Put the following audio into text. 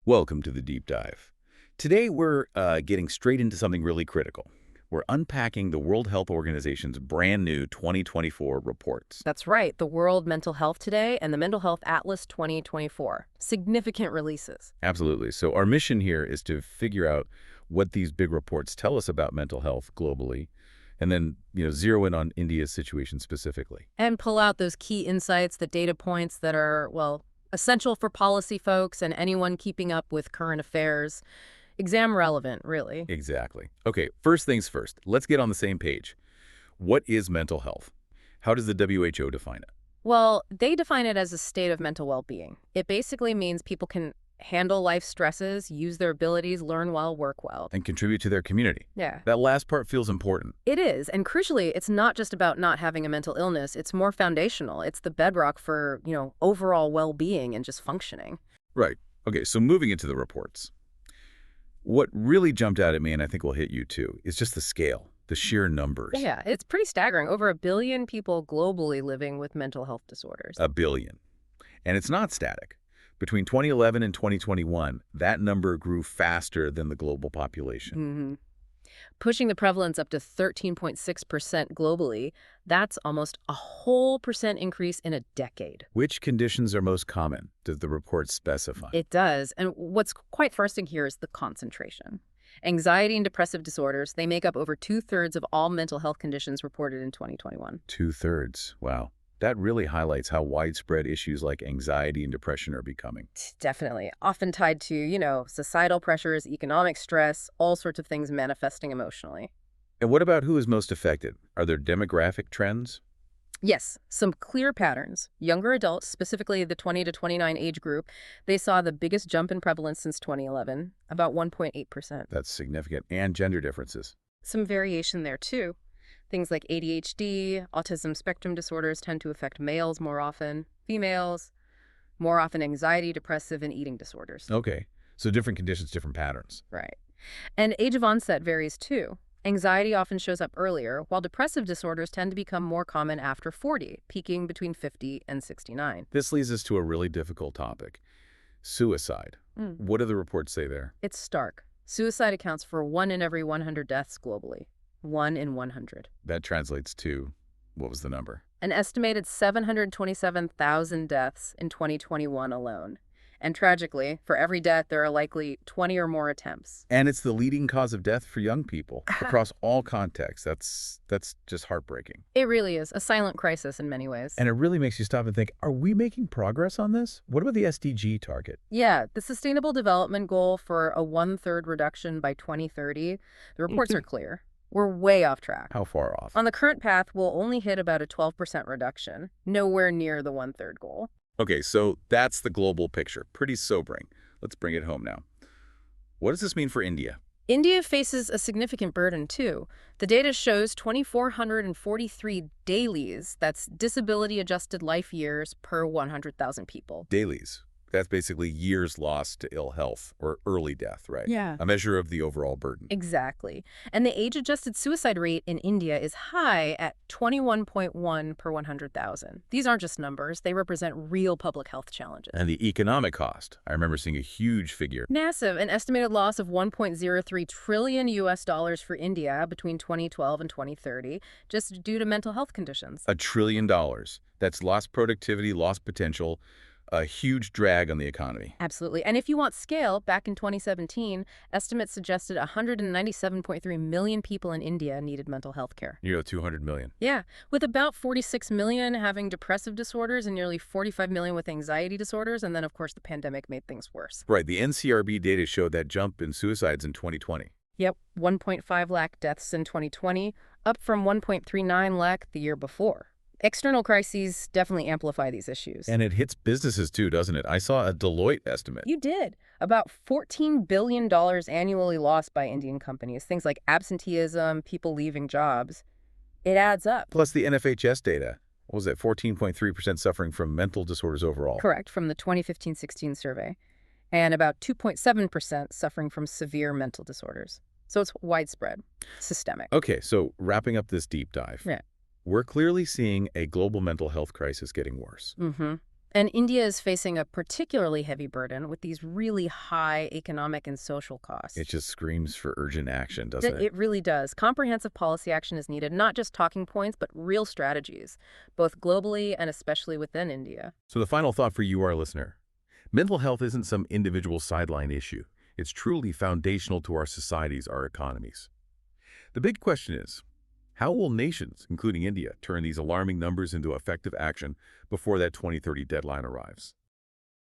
Welcome to the deep dive. Today we're getting straight into something really critical. We're unpacking the World Health Organization's brand new 2024 reports. That's right, the World Mental Health Today and the Mental Health Atlas 2024. Significant releases. Absolutely. So our mission here is to figure out what these big reports tell us about mental health globally, and then, zero in on India's situation specifically. And pull out those key insights, the data points that are, well, essential for policy folks and anyone keeping up with current affairs. Exam relevant, really. Exactly. Okay, first things first. Let's get on the same page. What is mental health? How does the WHO define it? Well, they define it as a state of mental well-being. It basically means people can handle life stresses, use their abilities, learn well, work well. And contribute to their community. Yeah. That last part feels important. It is. And crucially, it's not just about not having a mental illness. It's more foundational. It's the bedrock for, overall well-being and just functioning. Right. Okay, so moving into the reports. What really jumped out at me, and I think will hit you too, is just the scale, the sheer numbers. Yeah, it's pretty staggering. Over 1 billion people globally living with mental health disorders. 1 billion. And it's not static. Between 2011 and 2021, that number grew faster than the global population. Mm-hmm. Pushing the prevalence up to 13.6% globally, that's almost a whole percent increase in a decade. Which conditions are most common, does the report specify? It does. And what's quite interesting here is the concentration. Anxiety and depressive disorders, they make up over 2/3 of all mental health conditions reported in 2021. 2/3. Wow. That really highlights how widespread issues like anxiety and depression are becoming. Definitely. Often tied to, societal pressures, economic stress, all sorts of things manifesting emotionally. And what about who is most affected? Are there demographic trends? Yes, some clear patterns. Younger adults, specifically the 20 to 29 age group, they saw the biggest jump in prevalence since 2011, about 1.8%. That's significant. And gender differences. Some variation there, too. Things like ADHD, autism spectrum disorders tend to affect males more often, females, more often anxiety, depressive, and eating disorders. Okay, so different conditions, different patterns. Right. And age of onset varies too. Anxiety often shows up earlier, while depressive disorders tend to become more common after 40, peaking between 50 and 69. This leads us to a really difficult topic, suicide. What do the reports say there? It's stark. Suicide accounts for 1 in every 100 deaths globally. 1 in 100. That translates to, what was the number? An estimated 727,000 deaths in 2021 alone. And tragically, for every death, there are likely 20 or more attempts. And it's the leading cause of death for young people across all contexts. That's just heartbreaking. It really is a silent crisis in many ways. And it really makes you stop and think, are we making progress on this? What about the SDG target? Yeah, the Sustainable Development Goal for a 1/3 reduction by 2030, the reports are clear. We're way off track. How far off? On the current path, we'll only hit about a 12% reduction, nowhere near the 1/3 goal. Okay, so that's the global picture. Pretty sobering. Let's bring it home now. What does this mean for India? India faces a significant burden, too. The data shows 2,443 DALYs, that's disability-adjusted life years per 100,000 people. DALYs. That's basically years lost to ill health or early death, right? Yeah. A measure of the overall burden. Exactly. And the age-adjusted suicide rate in India is high at 21.1 per 100,000. These aren't just numbers. They represent real public health challenges. And the economic cost. I remember seeing a huge figure. Massive. An estimated loss of $1.03 trillion for India between 2012 and 2030, just due to mental health conditions. $1 trillion. That's lost productivity, lost potential, a huge drag on the economy. Absolutely. And if you want scale, back in 2017, estimates suggested 197.3 million people in India needed mental health care. 200 million. Yeah, with about 46 million having depressive disorders and nearly 45 million with anxiety disorders. And then, of course, the pandemic made things worse. Right. The NCRB data showed that jump in suicides in 2020. Yep, 1.5 lakh deaths in 2020, up from 1.39 lakh the year before. External crises definitely amplify these issues. And it hits businesses too, doesn't it? I saw a Deloitte estimate. You did. About $14 billion annually lost by Indian companies. Things like absenteeism, people leaving jobs. It adds up. Plus the NFHS data. What was it? 14.3% suffering from mental disorders overall. Correct, from the 2015-16 survey. And about 2.7% suffering from severe mental disorders. So it's widespread, systemic. Okay, so wrapping up this deep dive. Yeah. We're clearly seeing a global mental health crisis getting worse. Mm-hmm. And India is facing a particularly heavy burden with these really high economic and social It costs. just screams for urgent action, doesn't it? It really does. Comprehensive policy action is needed, not just talking points, but real strategies, both globally and especially within India. So the final thought for you, our listener. Mental health isn't some individual sideline issue. It's truly foundational to our societies, our economies. The big question is, how will nations, including India, turn these alarming numbers into effective action before that 2030 deadline arrives?